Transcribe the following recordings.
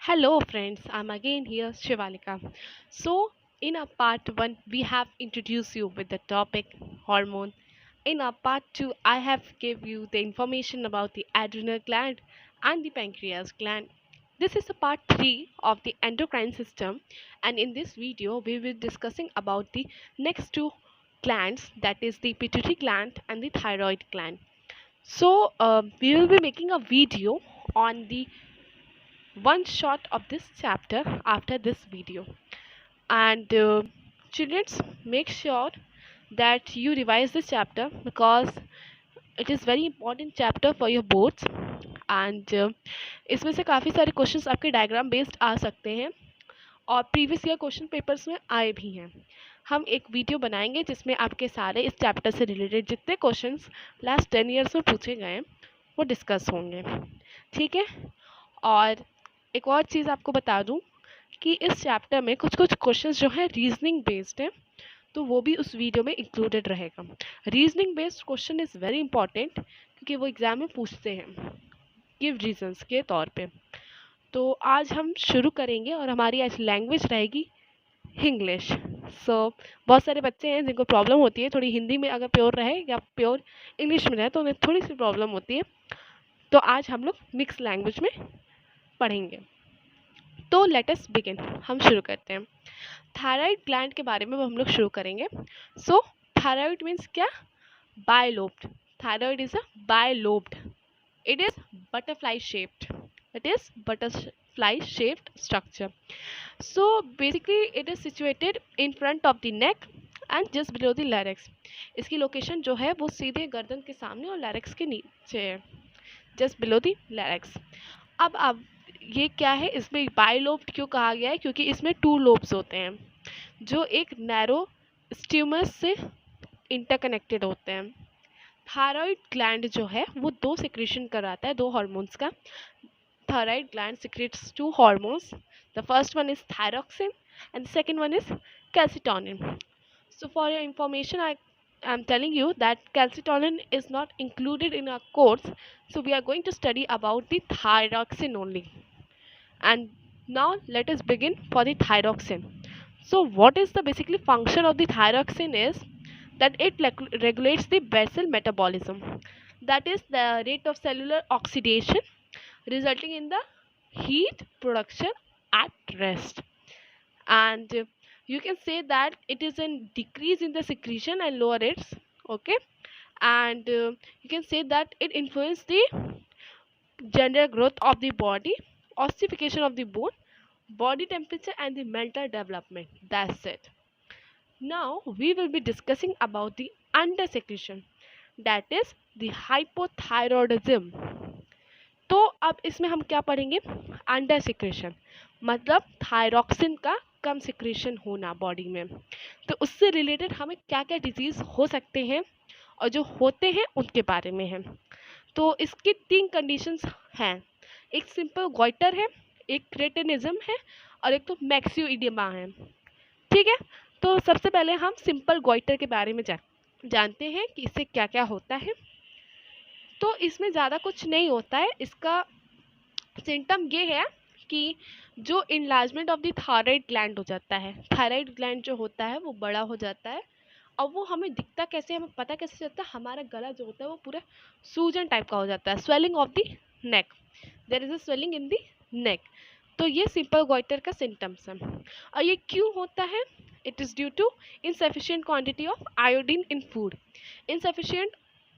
Hello, friends. I'm again here, Shivalika. So, in our part 1, we have introduced you with the topic hormone. In our part 2, I have give you the information about the adrenal gland and the pancreas gland. This is the part 3 of the endocrine system, and in this video, we will be discussing about the next two glands, that is the pituitary gland and the thyroid gland. So, we will be making a video on the one shot of this chapter after this video. And children, make sure that you revise this chapter because it is very important chapter for your boards. And इसमें से काफ़ी सारे questions आपके diagram based आ सकते हैं और previous year question papers में आए भी हैं. हम एक वीडियो बनाएंगे जिसमें आपके सारे इस चैप्टर से रिलेटेड जितने क्वेश्चंस लास्ट 10 ईयर्स में पूछे गए हैं वो डिस्कस होंगे. ठीक है. और एक और चीज़ आपको बता दूं कि इस चैप्टर में कुछ कुछ क्वेश्चंस जो है रीजनिंग बेस्ड है, तो वो भी उस वीडियो में इंक्लूडेड रहेगा. Reasoning based question is very important क्योंकि वो एग्ज़ाम में पूछते हैं गिव रीजंस के तौर पे. तो आज हम शुरू करेंगे और हमारी आज लैंग्वेज रहेगी इंग्लिश. बहुत सारे बच्चे हैं जिनको प्रॉब्लम होती है थोड़ी हिंदी में अगर प्योर रहे या प्योर इंग्लिश में रहे तो उन्हें थोड़ी सी प्रॉब्लम होती है. तो आज हम लोग मिक्स लैंग्वेज में पढ़ेंगे. तो लेट अस बिगिन. हम शुरू करते हैं. थायराइड ग्लैंड के बारे में हम लोग शुरू करेंगे. सो थायराइड मीन्स क्या? Bilobed. Thyroid is a bilobed. It is butterfly shaped. It is butterfly shaped structure. So basically it is situated in front of the neck and just below the larynx. इसकी location जो है वो सीधे गर्दन के सामने और लैरिक्स के नीचे है, जस्ट बिलो द लैरिक्स. अब ये क्या है, इसमें बायलोब्ड क्यों कहा गया है? क्योंकि इसमें 2 लोब्स होते हैं जो एक नैरो स्ट्यूमस से इंटरकनेक्टेड होते हैं. थायराइड ग्लैंड जो है वो 2 सिक्रेशन कराता है, 2 हार्मोन्स का. Thyroid gland secretes 2 hormones. The first one is thyroxine and the second one is calcitonin. So for your information, I am telling you that calcitonin is not included in our course. So we are going to study about the thyroxine only. And now let us begin for the thyroxine. So what is the basically function of the thyroxine is that it regulates the basal metabolism. That is the rate of cellular oxidation resulting in the heat production at rest. And you can say that it is a decrease in the secretion and lower rates. Okay. And you can say that it influences the general growth of the body, ossification of the bone, body temperature and the mental development. That's it. Now we will be discussing about the undersecretion, that is the hypothyroidism. तो अब इसमें हम क्या पढ़ेंगे? Under secretion मतलब thyroxine का कम secretion होना body में. तो उससे रिलेटेड हमें क्या क्या डिजीज़ हो सकते हैं और जो होते हैं उनके बारे में है. तो इसकी 3 कंडीशंस हैं. एक सिंपल गॉइटर है, एक क्रेटिनिज्म है और एक तो मैक्सियोइडिमा है. ठीक है. तो सबसे पहले हम सिंपल गॉइटर के बारे में जानते हैं कि इससे क्या क्या होता है. तो इसमें ज़्यादा कुछ नहीं होता है. इसका सिम्टम ये है कि जो enlargement of the thyroid gland हो जाता है. थायराइड ग्लैंड जो होता है वो बड़ा हो जाता है और वो हमें दिखता कैसे, हमें पता कैसे चलता है? हमारा गला जो होता है वो पूरा सूजन टाइप का हो जाता है. Swelling of the neck. There is a swelling in the neck. तो ये सिंपल गॉइटर का सिम्टम्स है. और ये क्यों होता है? It is due to insufficient quantity of iodine in food. Insufficient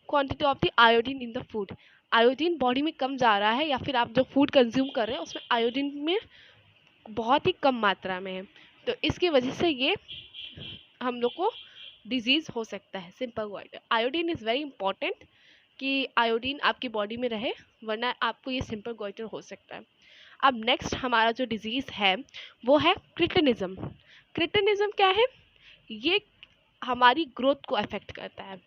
quantity of the iodine in the food. Iodine body में कम जा रहा है या फिर आप जो फूड कंज्यूम कर रहे हैं उसमें आयोडीन में बहुत ही कम मात्रा में है. तो इसकी वजह से ये हम लोग को डिजीज़ हो सकता है. Simple goitre. Iodine is very important कि आयोडीन आपकी बॉडी में रहे, वरना आपको ये सिंपल गॉइटर हो सकता है. अब नेक्स्ट हमारा जो डिजीज़ है वो है क्रिटिनिज्म. क्रिटिनिज्म क्या है? ये हमारी ग्रोथ को अफेक्ट करता है.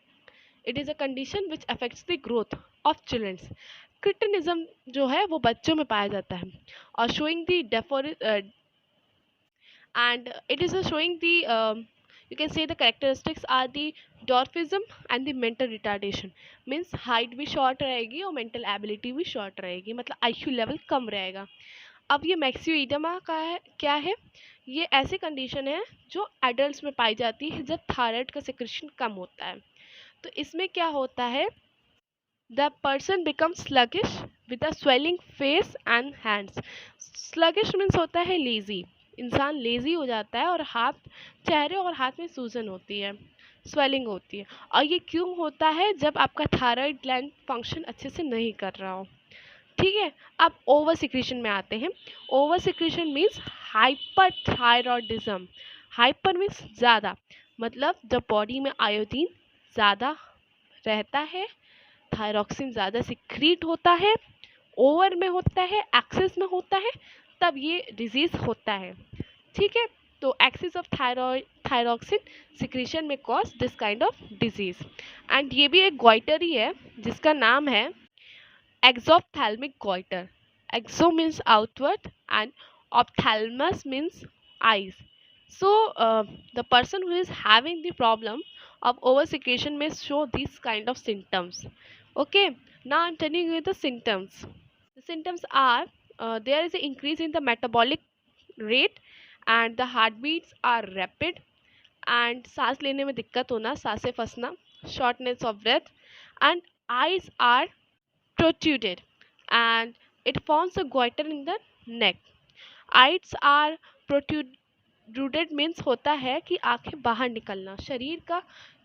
It is a condition which affects the growth of childrens. Cretinism जो है वो बच्चों में पाया जाता है और showing the and it is a showing the you can say the characteristics are the dwarfism and the mental retardation. means height भी short रहेगी और mental ability भी short रहेगी, मतलब IQ level कम रहेगा. अब ये मैक्सियोइडमा का है क्या है, ये ऐसी कंडीशन है जो एडल्ट्स में पाई जाती है जब थायराइड का सिक्रेशन कम होता है। तो इसमें क्या होता है, the person become sluggish with a swelling face and hands. Sluggish means होता है लेजी, इंसान लेजी हो जाता है और हाथ, चेहरे और हाथ में सूजन होती है, स्वेलिंग होती है। और ये क्यों होता है, जब आपका थायराइड ग्लैंड फंक्शन अच्छे से नहीं कर रहा हो। ठीक है, अब ओवर सिक्रीशन में आते हैं। Over secretion means hyperthyroidism. Hyper means ज़्यादा, मतलब जब बॉडी में आयोडीन ज़्यादा रहता है, थायरॉक्सिन ज़्यादा सिक्रीट होता है, ओवर में होता है, एक्सेस में होता है, तब ये डिजीज़ होता है। ठीक है, तो एक्सेस ऑफ थायरॉक्सिन सिक्रीशन में cause this kind of disease. And ये भी एक ग्वाइटर ही है जिसका नाम है exophthalmic goiter. Exo means outward and ophthalmos means eyes. So the person who is having the problem of oversecretion may show these kind of symptoms. Okay, now I'm telling you the symptoms. The symptoms are there is an increase in the metabolic rate and the heartbeats are rapid and सांस लेने में दिक्कत होना, सांसें फंसना, shortness of breath and eyes are protruded and it forms a goiter in the neck. Eyes are protruded means होता है कि आंखें बाहर निकलना, शरीर का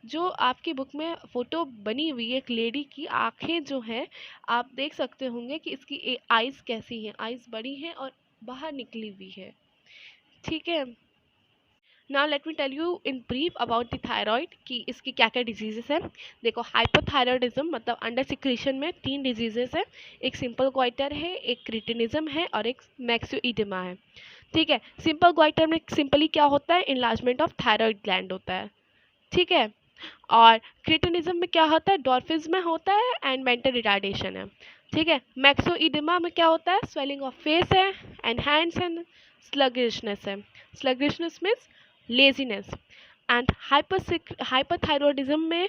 जो आपकी बुक में फोटो बनी हुई है एक लेडी की आंखें जो है, आप देख सकते होंगे कि इसकी आईज कैसी हैं, आईज बड़ी हैं और बाहर निकली हुई है। ठीक है, now let me tell you in brief about the thyroid कि इसकी क्या क्या डिजीजेस हैं। देखो, हाइपोथायरॉयडिज्म मतलब अंडर सिक्रीशन में 3 डिजीजेस हैं, एक सिंपल ग्वाइटर है, एक क्रिटिनिज्म है और एक मैक्सियोइडेमा है। ठीक है, सिंपल ग्वाइटर में सिंपली क्या होता है, इनलार्जमेंट ऑफ थायराइड ग्लैंड होता है। ठीक है, और क्रिटिनिज्म में क्या होता है, डॉर्फिज्म में होता है एंड मेंटल रिटार्डेशन है। ठीक है, मैक्सोइडेमा में क्या होता है, स्वेलिंग ऑफ फेस है एंड हैंड्स एंड स्लगिशनेस है। Sluggishness means laziness. And hyperthyroidism में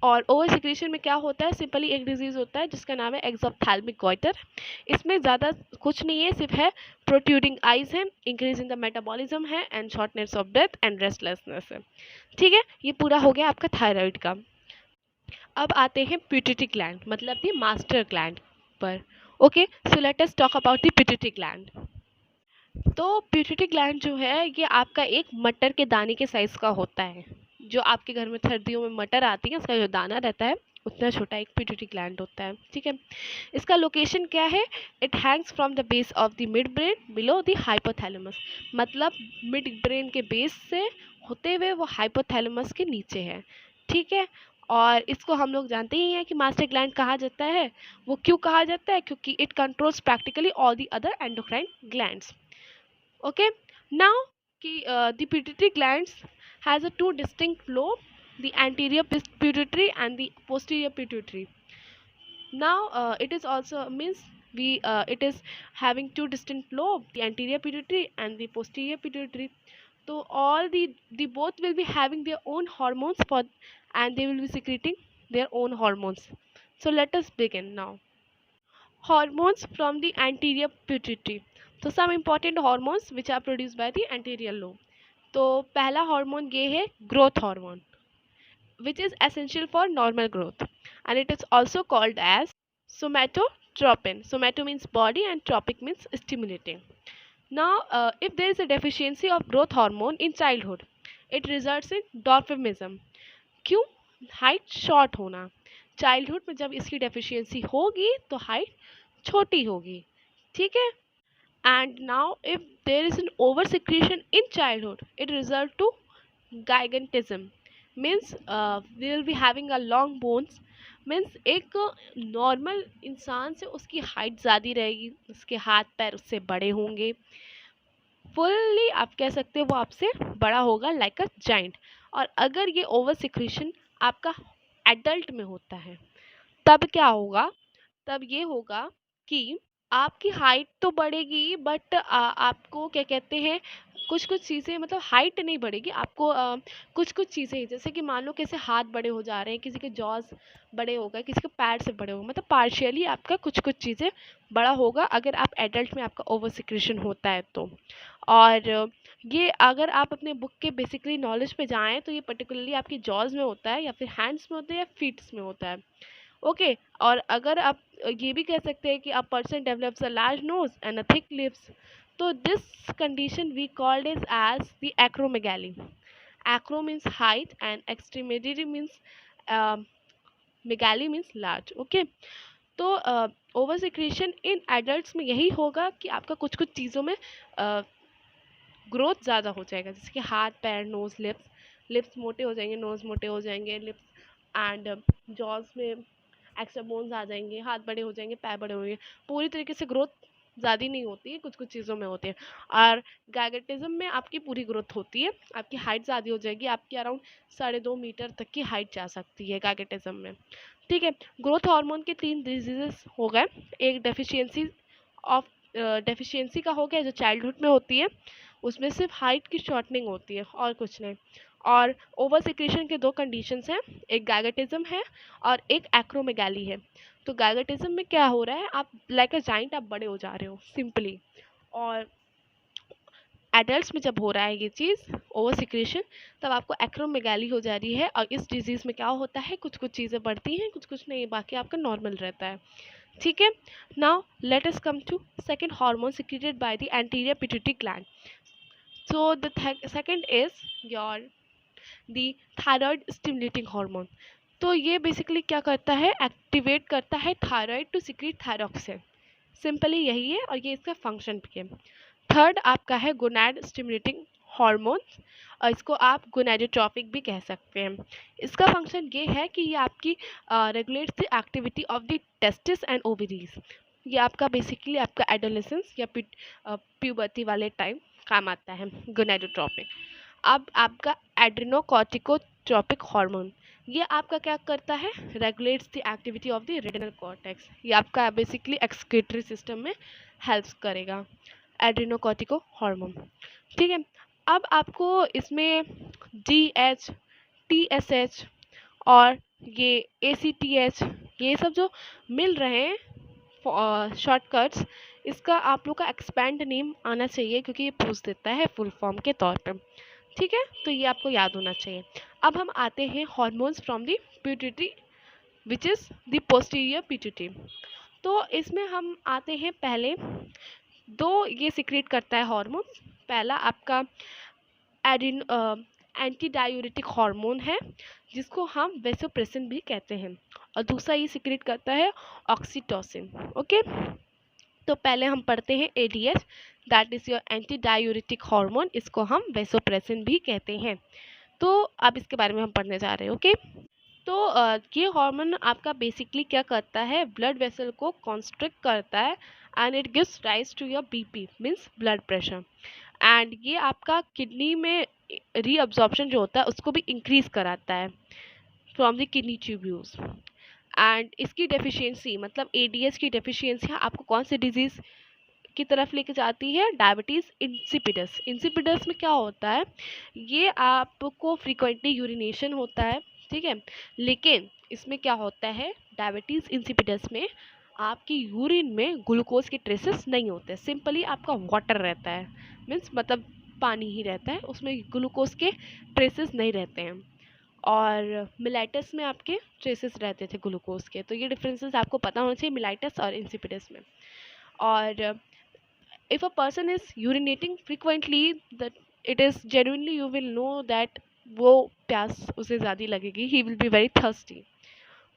और ओवर सिक्रेशन में क्या होता है, सिंपली एक डिजीज होता है जिसका नाम है एक्सोप्थेल्मिक गॉइटर। इसमें ज़्यादा कुछ नहीं है, सिर्फ है प्रोट्रूडिंग आइज है, इंक्रीज इन द मेटाबॉलिज्म है and shortness of breath and restlessness है। ठीक है, ये पूरा हो गया आपका थायराइड का। अब आते हैं पिट्यूटरी ग्लैंड मतलब दी मास्टर ग्लैंड पर। Okay, so let us talk about the pituitary gland. तो पिट्यूटरी ग्लैंड जो है ये आपका एक मटर के दाने के साइज का होता है। जो आपके घर में सर्दियों में मटर आती है उसका जो दाना रहता है उतना छोटा एक पिट्यूटरी ग्लैंड होता है। ठीक है, इसका लोकेशन क्या है, it Hanks from the base of the mid brain below the hypothalamus. मतलब मिड ब्रेन के बेस से होते हुए वो हाइपोथैलेमस के नीचे है। ठीक है, और इसको हम लोग जानते ही हैं कि मास्टर ग्लैंड कहा जाता है। वो क्यों कहा जाता है, क्योंकि it controls practically all the other endocrine glands. Okay, now the pituitary glands has a two distinct lobe, the anterior pituitary and the posterior pituitary. Now it is also means we it is having two distinct lobe, the anterior pituitary and the posterior pituitary. So all the both will be having their own hormones for, and they will be secreting their own hormones. So let us begin now. Hormones from the anterior pituitary. So some important hormones which are produced by the anterior lobe. तो पहला hormone ये है growth hormone which is essential for normal growth and it is also called as somatotropin. Somato means body and tropic means stimulating. Now if there is a deficiency of growth hormone in childhood, it results in dwarfism. क्यों, height short होना, childhood में जब इसकी deficiency होगी तो height छोटी होगी। ठीक है, and now if there is an over secretion in childhood it result to gigantism means we will be having a long bones means एक नॉर्मल इंसान से उसकी हाइट ज़्यादा रहेगी, उसके हाथ पैर उससे बड़े होंगे, फुल्ली आप कह सकते हो वो आपसे बड़ा होगा लाइक अ जाइंट। और अगर ये ओवर सिक्रीशन आपका एडल्ट में होता है तब क्या होगा, तब ये होगा कि आपकी हाइट तो बढ़ेगी बट आपको क्या कहते हैं कुछ कुछ चीज़ें मतलब हाइट नहीं बढ़ेगी आपको, कुछ कुछ चीज़ें जैसे कि मान लो कैसे हाथ बड़े हो जा रहे हैं, किसी के जॉज बड़े हो गए, किसी के पैर से बड़े हो गए, मतलब पार्शियली आपका कुछ कुछ चीज़ें बड़ा होगा अगर आप एडल्ट में आपका ओवर सिक्रेशन होता है तो। और ये अगर आप अपने बुक के बेसिकली नॉलेज पे जाएं तो ये पर्टिकुलरली आपकी जॉज में होता है या फिर हैंड्स में होता है या फीट्स में होता है। ओके, और अगर आप ये भी कह सकते हैं कि a person develops a large nose and a thick lips, तो this condition we called is as the acromegaly. Acro means height and extremity means megaly means large. Okay, तो ओवर सिक्रेशन इन एडल्ट्स में यही होगा कि आपका कुछ कुछ चीज़ों में ग्रोथ ज़्यादा हो जाएगा, जैसे कि हाथ पैर नोज लिप्स, लिप्स मोटे हो जाएंगे, नोज मोटे हो जाएंगे, लिप्स एंड जॉज में एक्स्ट्रा बोन्स आ जाएंगे, हाथ बड़े हो जाएंगे, पैर बड़े होंगे। पूरी तरीके से ग्रोथ ज़्यादा नहीं होती है, कुछ कुछ चीज़ों में होती है। और गैगेटिज्म में आपकी पूरी ग्रोथ होती है, आपकी हाइट ज़्यादा हो जाएगी, आपकी अराउंड 2.5 मीटर तक की हाइट जा सकती है गैगेटिज्म में। ठीक है, ग्रोथ हार्मोन के 3 डिजीजेस हो गए। एक डेफिशिएंसी ऑफ डेफिशिएंसी का हो गया जो चाइल्डहुड में होती है, उसमें सिर्फ हाइट की शॉर्टनिंग होती है और कुछ नहीं। और ओवर सिक्रेशन के 2 कंडीशंस हैं, एक गैगेटिज्म है और एक एक्रोमेगाली है। तो गैगेटिज्म में क्या हो रहा है, आप लाइक अ जाइंट आप बड़े हो जा रहे हो सिंपली। और एडल्ट्स में जब हो रहा है ये चीज़ ओवर सिक्रेशन, तब आपको एक्रोमेगाली हो जा रही है। और इस डिजीज़ में क्या होता है, कुछ कुछ चीज़ें बढ़ती हैं, कुछ कुछ नहीं, बाकी आपका नॉर्मल रहता है। ठीक है, now let us come to second hormone secreted by the anterior pituitary gland. So the second is your the thyroid stimulating hormone. तो ये बेसिकली क्या करता है, एक्टिवेट करता है thyroid to secrete thyroxine. Simply यही है और ये इसका फंक्शन भी है। थर्ड आपका है गोनाड स्टिमुलेटिंग हार्मोन, और इसको आप गोनाडोट्रोपिक भी कह सकते हैं। इसका फंक्शन ये है कि ये आपकी regulates the activity of the testis and ovaries. ये आपका बेसिकली आपका एडोलेसेंस या प्यूबर्टी वाले टाइम काम आता है गोनाडोट्रोपिक। अब आपका एड्रेनोकॉर्टिकोट्रोपिक हार्मोन, ये आपका क्या करता है, regulates the activity of the retinal cortex. ये आपका बेसिकली एक्सक्रीटरी सिस्टम में हेल्प करेगा, एड्रेनोकॉर्टिको हार्मोन। ठीक है, अब आपको इसमें DH, TSH और ये ACTH, ये सब जो मिल रहे हैं शॉर्टकट्स, इसका आप लोग का एक्सपेंड नेम आना चाहिए क्योंकि ये पूछ देता है फुल फॉर्म के तौर पे। ठीक है, तो ये आपको याद होना चाहिए। अब हम आते हैं hormones from the pituitary which is the posterior pituitary. तो इसमें हम आते हैं पहले, 2 ये सिक्रेट करता है हार्मोन्स। पहला आपका एडिन एंटी डायूरेटिक हार्मोन है जिसको हम वेसोप्रेसिन भी कहते हैं, और दूसरा ये सिक्रेट करता है ऑक्सीटोसिन। ओके, तो पहले हम पढ़ते हैं ADH, that is your anti diuretic hormone, इसको हम वेसोप्रेसिन भी कहते हैं। तो अब इसके बारे में हम पढ़ने जा रहे हैं। ओके, तो ये हार्मोन आपका बेसिकली क्या करता है, ब्लड वेसल को कॉन्स्ट्रिक्ट करता है and it gives rise to your BP means blood pressure. And ये आपका किडनी में रीअब्जॉर्प्शन जो होता है उसको भी इंक्रीज कराता है from the kidney tubules. And इसकी डेफिशिएंसी मतलब ADH की डेफिशिएंसी आपको कौन सी डिजीज़ की तरफ लेके जाती है, डायबिटीज़ इंसिपिडस। इंसिपिडस में क्या होता है, ये आपको फ्रीक्वेंटली यूरिनेशन होता है, ठीक है, लेकिन इसमें क्या होता है, डायबिटीज़ इंसिपिडस में आपकी यूरिन में ग्लूकोज के ट्रेसेस नहीं होते, सिंपली आपका वाटर रहता है, मीन्स मतलब पानी ही रहता है, उसमें ग्लूकोज के ट्रेसेस नहीं रहते हैं। और मिलाइटस में आपके ट्रेसेस रहते थे ग्लूकोज के। तो ये डिफरेंसेस आपको पता होना चाहिए मिलाइटस और इंसिपिडस में। और if a person is urinating frequently, that it is genuinely you will know that वो प्यास उसे ज़्यादा लगेगी, he will be very thirsty।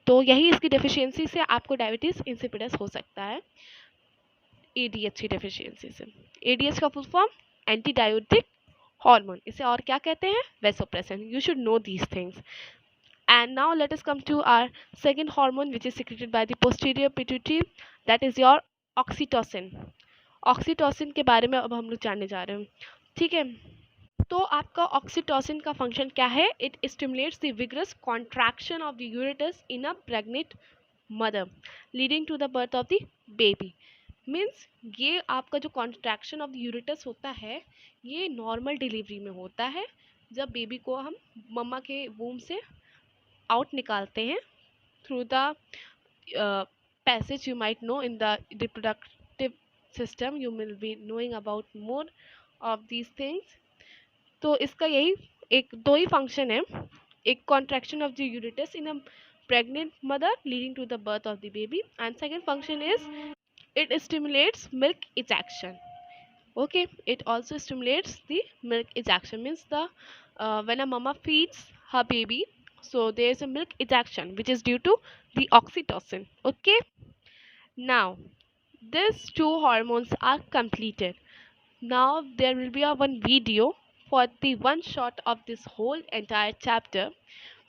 तो यही इसकी डेफिशिएंसी से आपको डायबिटीज़ इंसिपिडस हो सकता है ADH की डेफिशिएंसी से। ADH का full form anti diuretic hormone, इसे और क्या कहते हैं, vasopressin. You should know these things. And now let us come to our second hormone which is secreted by the posterior pituitary, that is your oxytocin। Oxytocin के बारे में अब हम लोग जानने जा रहे हैं। ठीक है, तो आपका ऑक्सीटोसिन का फंक्शन क्या है, it stimulates the vigorous contraction of the यूरेटस in a pregnant mother leading to the birth of the baby. Means ये आपका जो कॉन्ट्रैक्शन ऑफ द यूरेटस होता है ये नॉर्मल डिलीवरी में होता है, जब बेबी को हम मम्मा के वूम से आउट निकालते हैं through the passage you might know in the reproductive system. You will be knowing about more of these things. तो इसका यही एक दो ही फंक्शन है, एक कॉन्ट्रैक्शन ऑफ द यूरेटस in a pregnant mother leading to the birth of the baby, and second function is it stimulates milk ejection. Okay, it also stimulates the milk ejection, means the when a mama feeds her baby, so there is a milk ejection which is due to the oxytocin. Okay, now these two hormones are completed. Now there will be a one video for the one shot of this whole entire chapter,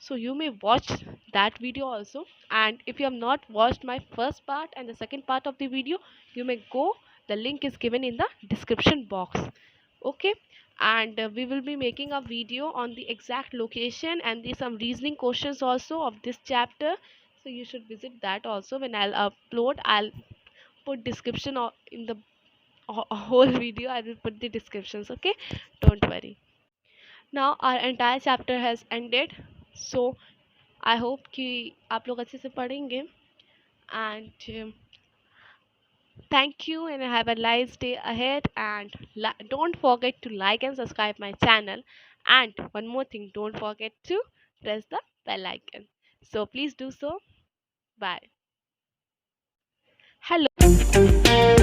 so you may watch that video also. And if you have not watched my first part and the second part of the video, you may go, the link is given in the description box. Okay, and we will be making a video on the exact location and the some reasoning questions also of this chapter, so you should visit that also. When I'll upload, I'll put description in the whole video, I will put the descriptions. Okay, don't worry. Now our entire chapter has ended, so I hope कि आप लोग अच्छे से पढ़ेंगे. And thank you and have a nice day ahead, and don't forget to like and subscribe my channel. And one more thing, don't forget to press the bell icon, so please do so. Bye. Hello.